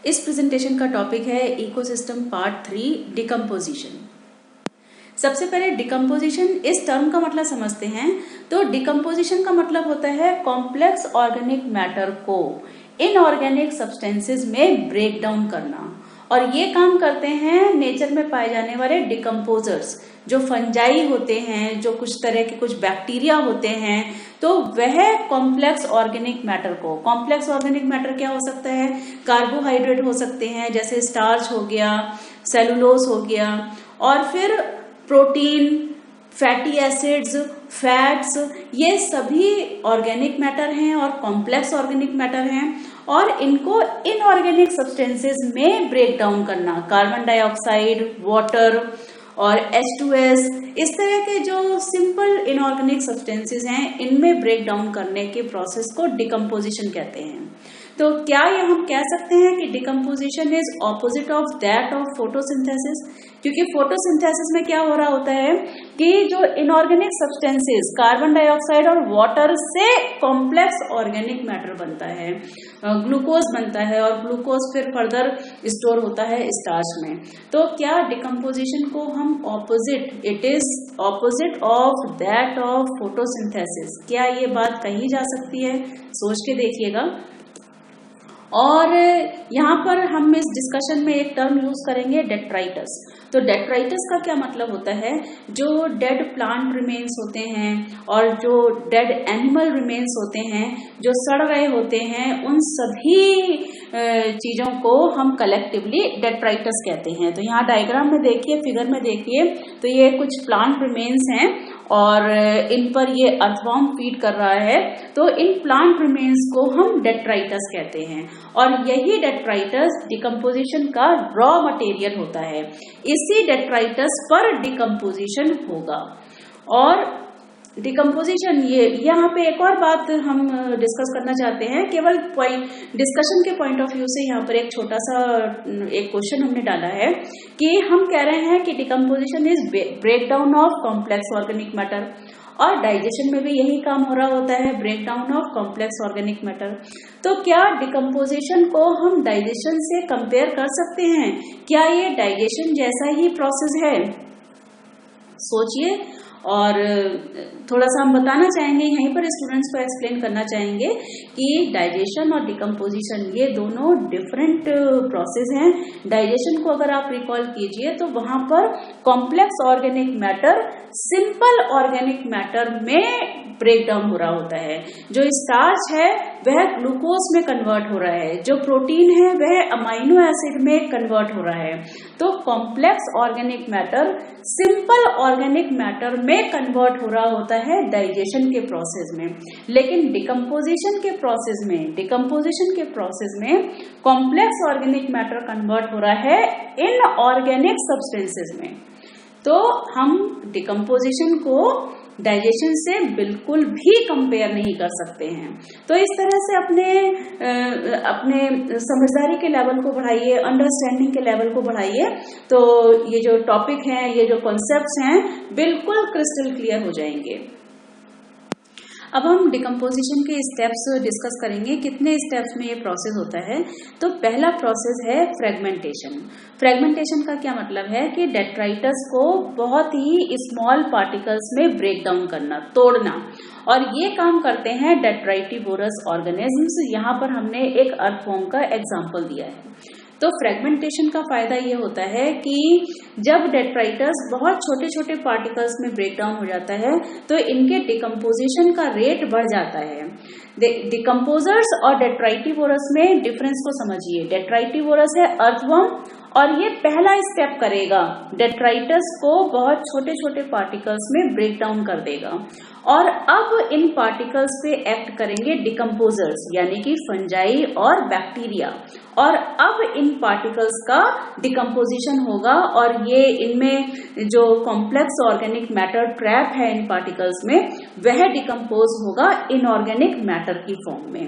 इस प्रेजेंटेशन का टॉपिक है इकोसिस्टम पार्ट 3 डिकम्पोजिशन। सबसे पहले डिकम्पोजिशन इस टर्म का मतलब समझते हैं। तो डिकम्पोजिशन का मतलब होता है कॉम्प्लेक्स ऑर्गेनिक मैटर को इनऑर्गेनिक सब्सटेंसेस में ब्रेक डाउन करना, और ये काम करते हैं नेचर में पाए जाने वाले डिकम्पोजर्स, जो फंजाई होते हैं, जो कुछ तरह के कुछ बैक्टीरिया होते हैं। तो वह कॉम्प्लेक्स ऑर्गेनिक मैटर को, कॉम्प्लेक्स ऑर्गेनिक मैटर क्या हो सकता है, कार्बोहाइड्रेट हो सकते हैं जैसे स्टार्च हो गया, सेलुलोज हो गया, और फिर प्रोटीन, फैटी एसिड्स, फैट्स, ये सभी ऑर्गेनिक मैटर हैं और कॉम्प्लेक्स ऑर्गेनिक मैटर हैं, और इनको इनऑर्गेनिक सब्सटेंसेस में ब्रेक डाउन करना, कार्बन डाइऑक्साइड, वाटर और H2S, इस तरह के जो सिंपल इनऑर्गेनिक सब्सटेंसेस हैं, इनमें ब्रेक डाउन करने के प्रोसेस को डिकम्पोजिशन कहते हैं। तो क्या ये हम कह सकते हैं कि decomposition is opposite of that of photosynthesis? क्योंकि फोटोसिंथेसिस में क्या हो रहा होता है कि जो इनऑर्गेनिक सब्सटेंसेस कार्बन डाइऑक्साइड और वाटर से कॉम्प्लेक्स ऑर्गेनिक मैटर बनता है, ग्लूकोज बनता है, और ग्लूकोज फिर फर्दर स्टोर होता है स्टार्च में। तो क्या डिकम्पोजिशन को हम opposite, it is opposite of that of photosynthesis, क्या ये बात कही जा सकती है? सोच के देखिएगा। और यहाँ पर हम इस डिस्कशन में एक टर्म यूज करेंगे, डेट्राइटस। तो डेट्राइटस का क्या मतलब होता है? जो डेड प्लांट रिमेन्स होते हैं और जो डेड एनिमल रिमेन्स होते हैं, जो सड़ रहे होते हैं, उन सभी चीजों को हम कलेक्टिवली डेट्राइटस कहते हैं। तो यहाँ डायग्राम में देखिए, फिगर में देखिए, तो ये कुछ प्लांट रिमेन्स हैं और इन पर ये अर्थवॉर्म फीड कर रहा है। तो इन प्लांट रिमेन्स को हम डेट्राइटस कहते हैं, और यही डेट्राइटस डिकम्पोजिशन का रॉ मटेरियल होता है। इसी डेट्राइटस पर डिकम्पोजिशन होगा। और डिकम्पोजिशन, ये यहाँ पे एक और बात हम डिस्कस करना चाहते हैं, केवल डिस्कशन के पॉइंट ऑफ व्यू से यहाँ पर एक छोटा सा एक क्वेश्चन हमने डाला है कि हम कह रहे हैं कि decomposition is break down of complex organic matter, और डाइजेशन में भी यही काम हो रहा होता है, break down of complex organic matter. तो क्या डिकम्पोजिशन को हम डाइजेशन से कंपेयर कर सकते हैं? क्या ये डाइजेशन जैसा ही प्रोसेस है? सोचिए। और थोड़ा सा हम बताना चाहेंगे, यहीं पर स्टूडेंट्स को एक्सप्लेन करना चाहेंगे कि डाइजेशन और डिकम्पोजिशन ये दोनों डिफरेंट प्रोसेस हैं। डाइजेशन को अगर आप रिकॉल कीजिए तो वहां पर complex organic matter simple organic matter में ब्रेक डाउन हो रहा होता है। जो स्टार्च है वह ग्लूकोज में कन्वर्ट हो रहा है, जो प्रोटीन है वह अमाइनो एसिड में कन्वर्ट हो रहा है। तो complex organic matter simple organic matter में कन्वर्ट हो रहा होता है डाइजेशन के प्रोसेस में। लेकिन डिकम्पोजिशन के प्रोसेस में कॉम्प्लेक्स ऑर्गेनिक मैटर कन्वर्ट हो रहा है इनऑर्गेनिक सब्सटेंसेस में। तो हम डिकम्पोजिशन को डाइजेशन से बिल्कुल भी कंपेयर नहीं कर सकते हैं। तो इस तरह से अपने समझदारी के लेवल को बढ़ाइए, अंडरस्टैंडिंग के लेवल को बढ़ाइए, तो ये जो टॉपिक हैं, ये जो कॉन्सेप्ट्स हैं, बिल्कुल क्रिस्टल क्लियर हो जाएंगे। अब हम डिकम्पोजिशन के स्टेप्स डिस्कस करेंगे, कितने स्टेप्स में ये प्रोसेस होता है। तो पहला प्रोसेस है फ्रेगमेंटेशन। फ्रेगमेंटेशन का क्या मतलब है कि डेट्राइटस को बहुत ही स्मॉल पार्टिकल्स में ब्रेक डाउन करना, तोड़ना, और ये काम करते हैं डेट्राइटिवोरस ऑर्गेनिजम्स। यहाँ पर हमने एक अर्थवॉर्म का एग्जाम्पल दिया है। तो फ्रेगमेंटेशन का फायदा ये होता है कि जब डेट्राइटस बहुत छोटे छोटे पार्टिकल्स में ब्रेक डाउन हो जाता है तो इनके डिकम्पोजिशन का रेट बढ़ जाता है। डिकम्पोजर्स और डेट्राइटिवोरस में डिफरेंस को समझिए। डेट्राइटिवोरस है अर्थवर्म, और ये पहला स्टेप करेगा, डेट्राइटस को बहुत छोटे छोटे पार्टिकल्स में ब्रेक डाउन कर देगा, और अब इन पार्टिकल्स पे एक्ट करेंगे डिकम्पोजर्स यानी कि फंजाई और बैक्टीरिया, और अब इन पार्टिकल्स का डिकम्पोजिशन होगा, और ये इनमें जो कॉम्प्लेक्स ऑर्गेनिक मैटर ट्रैप है इन पार्टिकल्स में, वह डिकम्पोज होगा इनऑर्गेनिक मैटर की फॉर्म में।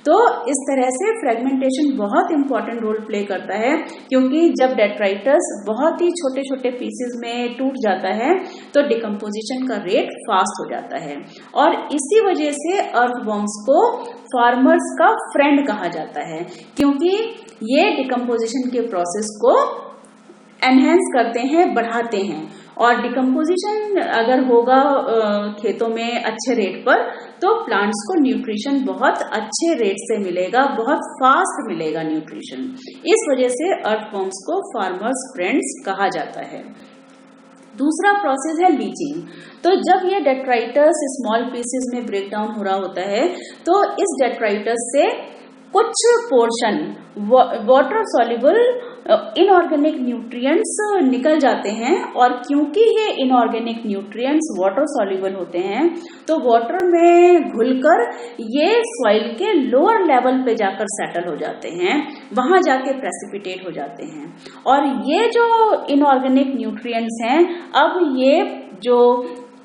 तो इस तरह से फ्रेगमेंटेशन बहुत इंपॉर्टेंट रोल प्ले करता है, क्योंकि जब डेट्राइटस बहुत ही छोटे छोटे पीसेस में टूट जाता है तो डिकम्पोजिशन का रेट फास्ट हो जाता है और इसी वजह से अर्थवॉर्म्स को फार्मर्स का फ्रेंड कहा जाता है, क्योंकि ये डिकम्पोजिशन के प्रोसेस को एनहेंस करते हैं, बढ़ाते हैं। और डिकम्पोजिशन अगर होगा खेतों में अच्छे रेट पर तो प्लांट्स को न्यूट्रिशन बहुत अच्छे रेट से मिलेगा, बहुत फास्ट मिलेगा न्यूट्रिशन। इस वजह से अर्थवॉर्म्स को फार्मर्स फ्रेंड्स कहा जाता है। दूसरा प्रोसेस है लीचिंग। तो जब ये डेट्राइटस स्मॉल पीसेस में ब्रेक डाउन हो रहा होता है तो इस डेट्राइटस से कुछ portion water soluble inorganic nutrients निकल जाते हैं, और क्योंकि ये इनऑर्गेनिक न्यूट्रिएंट्स वाटर सॉल्युबल होते हैं तो वाटर में घुलकर ये सॉइल के लोअर लेवल पे जाकर सेटल हो जाते हैं, वहां जाके प्रेसिपिटेट हो जाते हैं। और ये जो इनऑर्गेनिक न्यूट्रिएंट्स हैं, अब ये जो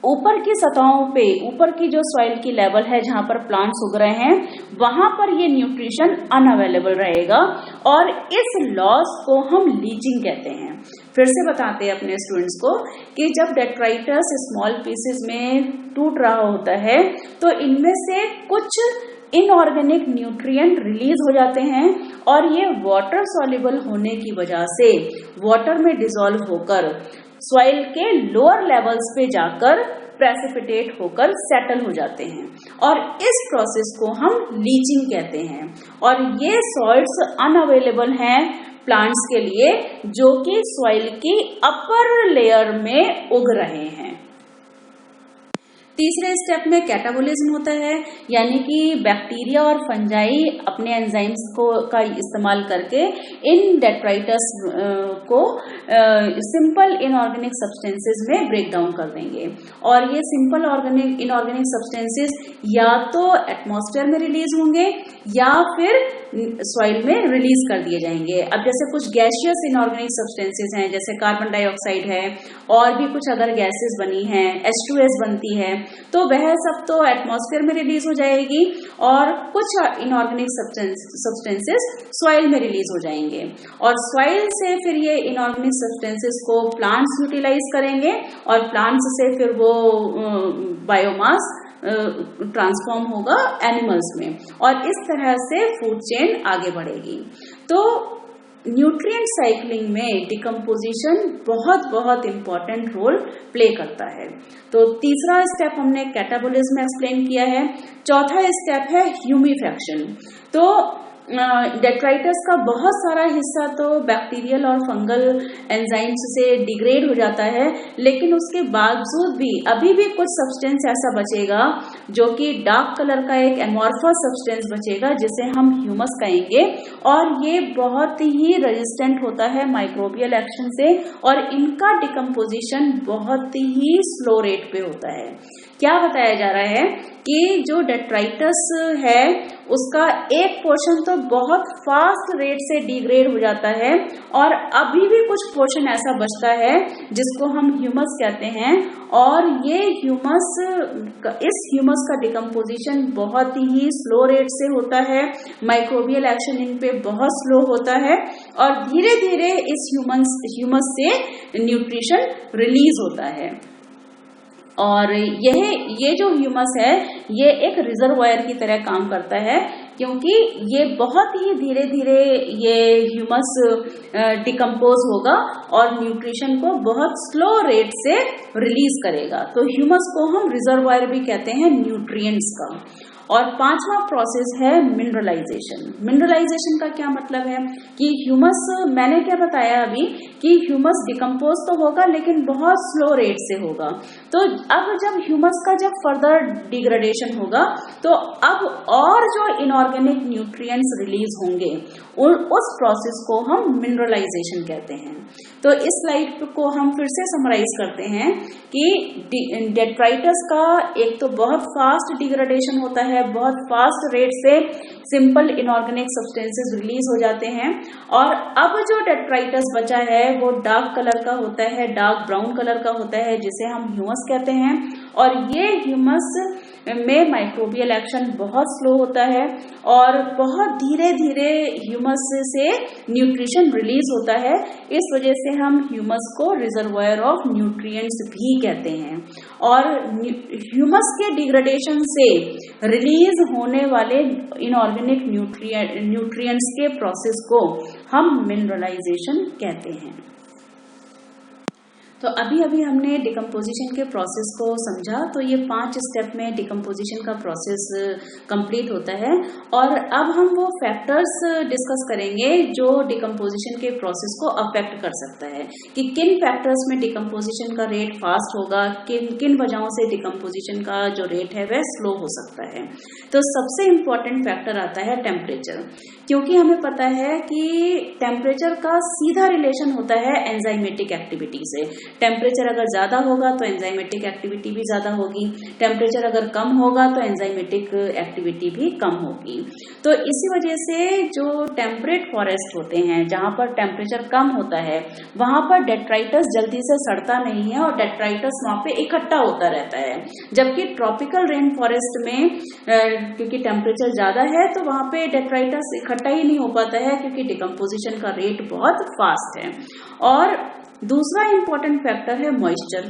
ऊपर की सतहों पे, ऊपर की जो सॉइल की लेवल है जहां पर प्लांट्स उग रहे हैं, वहां पर ये न्यूट्रिशन अनअवेलेबल रहेगा और इस लॉस को हम लीचिंग कहते हैं। फिर से बताते हैं अपने स्टूडेंट्स को कि जब डेट्राइटस स्मॉल पीसेस में टूट रहा होता है तो इनमें से कुछ इनऑर्गेनिक न्यूट्रिएंट रिलीज हो जाते हैं और ये वाटर सॉल्युबल होने की वजह से वाटर में डिसॉल्व होकर सॉइल के लोअर लेवल्स पे जाकर प्रेसिपिटेट होकर सेटल हो जाते हैं और इस प्रोसेस को हम लीचिंग कहते हैं। और ये सॉल्ट्स अनअवेलेबल हैं प्लांट्स के लिए जो कि सॉइल की अपर लेयर में उग रहे हैं। तीसरे स्टेप में कैटाबोलिज्म होता है, यानी कि बैक्टीरिया और फंजाई अपने एंजाइम्स का इस्तेमाल करके इन डेट्राइटस को सिंपल इनऑर्गेनिक सब्सटेंसेस में ब्रेक डाउन कर देंगे। और ये सिंपल इनऑर्गेनिक सब्सटेंसेस या तो एटमॉस्फेयर में रिलीज होंगे या फिर सॉइल में रिलीज कर दिए जाएंगे। अब जैसे कुछ गैसियस इनऑर्गेनिक सब्सटेंसेस हैं, जैसे कार्बन डाइऑक्साइड है और भी कुछ अगर गैसेस बनी हैं, H2S बनती है, तो वह सब तो एटमॉस्फेयर में रिलीज हो जाएगी और कुछ इनऑर्गेनिक सब्सटेंसेस सॉइल में रिलीज हो जाएंगे। और सॉइल से फिर ये इनऑर्गेनिक सब्सटेंसेस को प्लांट्स यूटिलाइज करेंगे और प्लांट्स से फिर वो बायोमास ट्रांसफॉर्म होगा एनिमल्स में, और इस तरह से फूड चेन आगे बढ़ेगी। तो न्यूट्रिएंट साइक्लिंग में डिकम्पोजिशन बहुत बहुत इंपॉर्टेंट रोल प्ले करता है। तो तीसरा स्टेप हमने कैटाबोलिज्म एक्सप्लेन किया है। चौथा स्टेप है ह्यूमिफेक्शन। तो डेट्राइटस का बहुत सारा हिस्सा तो बैक्टीरियल और फंगल एंजाइम्स से डिग्रेड हो जाता है, लेकिन उसके बावजूद भी अभी भी कुछ सब्सटेंस ऐसा बचेगा जो कि डार्क कलर का एक एमॉर्फस सब्सटेंस बचेगा जिसे हम ह्यूमस कहेंगे, और ये बहुत ही रेजिस्टेंट होता है माइक्रोबियल एक्शन से और इनका डिकम्पोजिशन बहुत ही स्लो रेट पे होता है। क्या बताया जा रहा है कि जो डेट्राइटस है उसका एक पोर्शन तो बहुत फास्ट रेट से डिग्रेड हो जाता है और अभी भी कुछ पोर्शन ऐसा बचता है जिसको हम ह्यूमस कहते हैं, और ये इस ह्यूमस का डिकम्पोजिशन बहुत ही स्लो रेट से होता है, माइक्रोबियल एक्शन इन पे बहुत स्लो होता है और धीरे धीरे इस ह्यूमस से न्यूट्रिशन रिलीज होता है। और ये जो ह्यूमस है ये एक रिजर्वायर की तरह काम करता है, क्योंकि ये बहुत ही धीरे धीरे ये ह्यूमस डिकम्पोज होगा और न्यूट्रिशन को बहुत स्लो रेट से रिलीज करेगा। तो ह्यूमस को हम रिजर्वायर भी कहते हैं न्यूट्रिएंट्स का। और पांचवा प्रोसेस है मिनरलाइजेशन। मिनरलाइजेशन का क्या मतलब है कि ह्यूमस, मैंने क्या बताया अभी कि ह्यूमस डिकम्पोज तो होगा लेकिन बहुत स्लो रेट से होगा। तो अब जब ह्यूमस का फर्दर डिग्रेडेशन होगा तो अब और जो इनऑर्गेनिक न्यूट्रिएंट्स रिलीज होंगे उस प्रोसेस को हम मिनरलाइजेशन कहते हैं। तो इस स्लाइड को हम फिर से समराइज करते हैं कि डेट्राइटस का एक तो बहुत फास्ट डिग्रेडेशन होता है, बहुत फास्ट रेट से सिंपल इनऑर्गेनिक सब्सटेंसेस रिलीज हो जाते हैं, और अब जो डेट्राइटस बचा है वो डार्क कलर का होता है, डार्क ब्राउन कलर का होता है जिसे हम ह्यूमस कहते हैं। और ये ह्यूमस में माइक्रोबियल एक्शन बहुत स्लो होता है और बहुत धीरे धीरे ह्यूमस से न्यूट्रिशन रिलीज होता है। इस वजह से हम ह्यूमस को रिजर्वायर ऑफ न्यूट्रिएंट्स भी कहते हैं। और ह्यूमस के डिग्रेडेशन से रिलीज होने वाले इनऑर्गेनिक न्यूट्रिएंट्स के प्रोसेस को हम मिनरलाइजेशन कहते हैं। तो अभी हमने डिकम्पोजिशन के प्रोसेस को समझा। तो ये 5 स्टेप में डिकम्पोजिशन का प्रोसेस कंप्लीट होता है। और अब हम वो फैक्टर्स डिस्कस करेंगे जो डिकम्पोजिशन के प्रोसेस को अफेक्ट कर सकता है कि किन फैक्टर्स में डिकम्पोजिशन का रेट फास्ट होगा, किन वजहों से डिकम्पोजिशन का जो रेट है वह स्लो हो सकता है। तो सबसे इम्पोर्टेंट फैक्टर आता है टेम्परेचर, क्योंकि हमें पता है कि टेम्परेचर का सीधा रिलेशन होता है एंजाइमेटिक एक्टिविटी से। टेम्परेचर अगर ज्यादा होगा तो एंजाइमेटिक एक्टिविटी भी ज्यादा होगी, टेम्परेचर अगर कम होगा तो एंजाइमेटिक एक्टिविटी भी कम होगी। तो इसी वजह से जो टेम्परेट फॉरेस्ट होते हैं, जहां पर टेम्परेचर कम होता है, वहां पर डेट्राइटस जल्दी से सड़ता नहीं है और डेट्राइटस वहां पे इकट्ठा होता रहता है। जबकि ट्रॉपिकल रेन फॉरेस्ट में क्योंकि टेम्परेचर ज्यादा है तो वहां पे डेट्राइटस इकट्ठा ही नहीं हो पाता है, क्योंकि डिकम्पोजिशन का रेट बहुत फास्ट है। और दूसरा इंपॉर्टेंट फैक्टर है मॉइस्चर,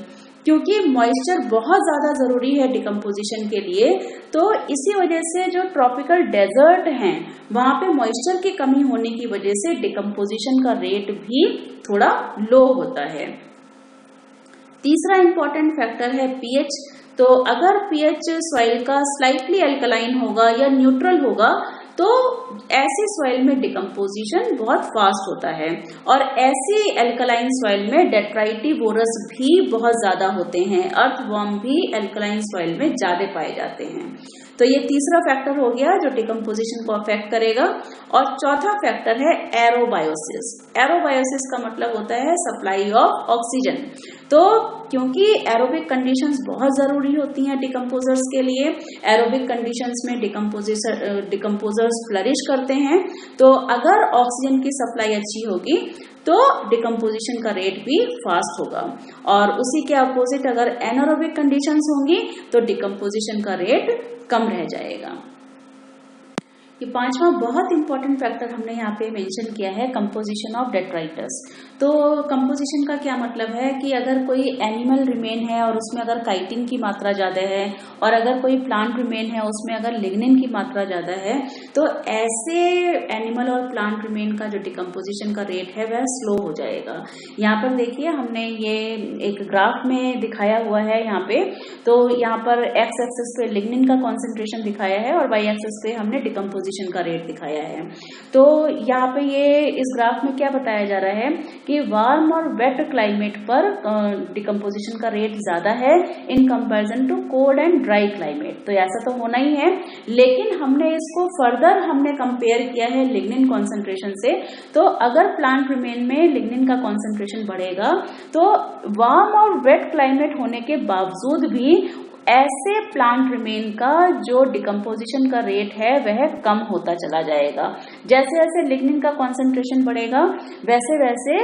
क्योंकि मॉइस्चर बहुत ज्यादा जरूरी है डिकम्पोजिशन के लिए। तो इसी वजह से जो ट्रॉपिकल डेजर्ट हैं वहां पे मॉइस्चर की कमी होने की वजह से डिकम्पोजिशन का रेट भी थोड़ा लो होता है। तीसरा इंपॉर्टेंट फैक्टर है पीएच। तो अगर पीएच सॉइल का स्लाइटली अल्कलाइन होगा या न्यूट्रल होगा तो ऐसी सॉइल में डिकम्पोजिशन बहुत फास्ट होता है। और ऐसी अल्कलाइन सॉइल में डेट्राइटिवोरस भी बहुत ज्यादा होते हैं, अर्थवर्म भी अल्कलाइन सॉइल में ज्यादा पाए जाते हैं। तो ये तीसरा फैक्टर हो गया जो डिकम्पोजिशन को अफेक्ट करेगा। और चौथा फैक्टर है एरोबायोसिस। एरोबायोसिस का मतलब होता है सप्लाई ऑफ ऑक्सीजन। तो क्योंकि एरोबिक कंडीशंस बहुत जरूरी होती हैं डिकम्पोजर्स के लिए, एरोबिक कंडीशंस में डिकम्पोजर्स फ्लरिश करते हैं। तो अगर ऑक्सीजन की सप्लाई अच्छी होगी तो डिकम्पोजिशन का रेट भी फास्ट होगा। और उसी के अपोजिट अगर एनारोबिक कंडीशंस होंगी तो डिकम्पोजिशन का रेट कम रह जाएगा। ये पांचवा बहुत इंपॉर्टेंट फैक्टर हमने यहाँ पे मेंशन किया है, कंपोजिशन ऑफ डेट्राइटस। तो कंपोजिशन का क्या मतलब है कि अगर कोई एनिमल रिमेन है और उसमें अगर काइटिन की मात्रा ज्यादा है और अगर कोई प्लांट रिमेन है उसमें अगर लिग्निन की मात्रा ज्यादा है, तो ऐसे एनिमल और प्लांट रिमेन का जो डिकम्पोजिशन का रेट है वह स्लो हो जाएगा। यहाँ पर देखिए हमने ये एक ग्राफ में दिखाया हुआ है यहाँ पे। तो यहाँ पर एक्स एक्सिस पे लिग्निन का कॉन्सेंट्रेशन दिखाया है और वाई एक्सिस पे हमने डिकम्पोजिशन का रेट दिखाया है। तो यहाँ पे ये इस ग्राफ में क्या बताया जा रहा है कि वार्म और वेट क्लाइमेट पर डिकम्पोजिशन का रेट ज्यादा है in comparison to cold and dry climate. तो ऐसा तो होना ही है, लेकिन हमने इसको फर्दर कंपेयर किया है लिग्निन कॉन्सेंट्रेशन से। तो अगर प्लांट रिमेन में लिग्निन का कॉन्सेंट्रेशन बढ़ेगा तो वार्म और वेट क्लाइमेट होने के बावजूद भी ऐसे प्लांट रिमेन का जो डिकम्पोजिशन का रेट है वह कम होता चला जाएगा। जैसे जैसे लिग्निन का कॉन्सेंट्रेशन बढ़ेगा वैसे वैसे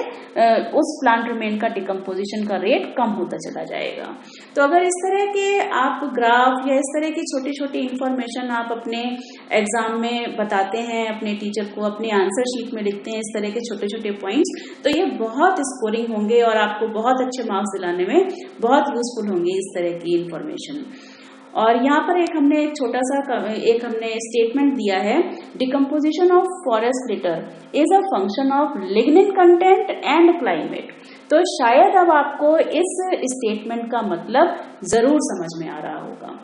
उस प्लांट रिमेन का डिकम्पोजिशन का रेट कम होता चला जाएगा। तो अगर इस तरह के आप ग्राफ या इस तरह की छोटी छोटी इंफॉर्मेशन आप अपने एग्जाम में बताते हैं, अपने टीचर को अपने आंसर शीट में लिखते हैं, इस तरह के छोटे छोटे पॉइंट्स, तो ये बहुत स्कोरिंग होंगे और आपको बहुत अच्छे मार्क्स दिलाने में बहुत यूजफुल होंगे इस तरह की इंफॉर्मेशन। और यहाँ पर हमने स्टेटमेंट दिया है, decomposition of forest litre is a function of lignin content and climate. तो शायद अब आपको इस स्टेटमेंट का मतलब जरूर समझ में आ रहा होगा।